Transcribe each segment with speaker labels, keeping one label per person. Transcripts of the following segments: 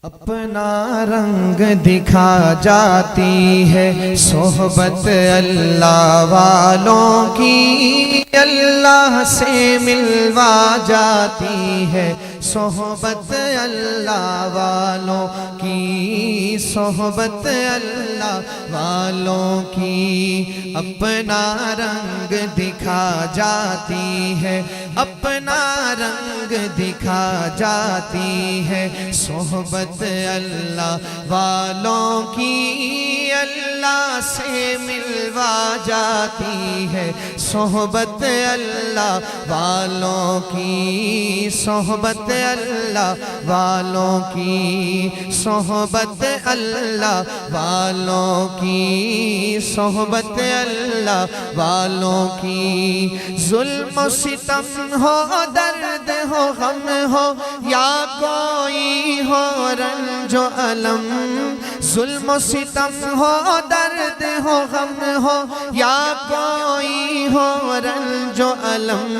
Speaker 1: اپنا رنگ دکھا جاتی ہے صحبت اللہ والوں کی، اللہ سے ملوا جاتی ہے صحبت اللہ والوں کی، صحبت اللہ والوں کی۔ اپنا رنگ دکھا جاتی ہے، اپنا رنگ دکھا جاتی ہے صحبت اللہ والوں کی، اللہ سے ملوا جاتی ہے صحبت اللہ والوں کی، صحبت اللہ والوں کی، صحبت اللہ والوں کی، صحبت اللہ والوں کی۔ ظلم و ستم ہو، درد ہو، غم ہو، یا کوئی ہو رنج و علم، ظلم و ستم ہو، درد ہو، غم ہو، یا کوئی ہو رنج و علم،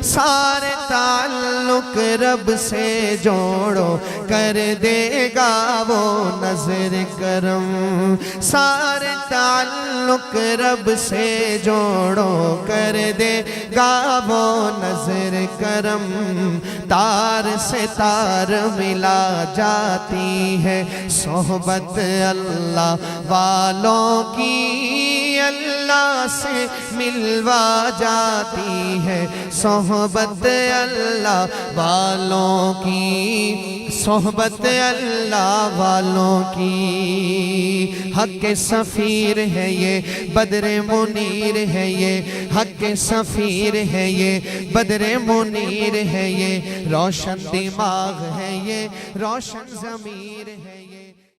Speaker 1: سارے تعلق رب سے جوڑو، کر دے گا وہ نظر کرم، سارے تعلق رب سے جوڑو، کر دے گا وہ نظر کرم۔ تار سے تار ملا جاتی ہے صحبت اللہ والوں کی، اللہ سے ملوا جاتی ہے صحبت اللہ والوں کی، صحبت اللہ والوں کی۔ حق سفیر ہے یہ، بدر منیر ہے یہ، حق سفیر ہے یہ، بدر منیر ہے یہ، روشن دماغ ہے یہ، روشن ضمیر ہے یہ۔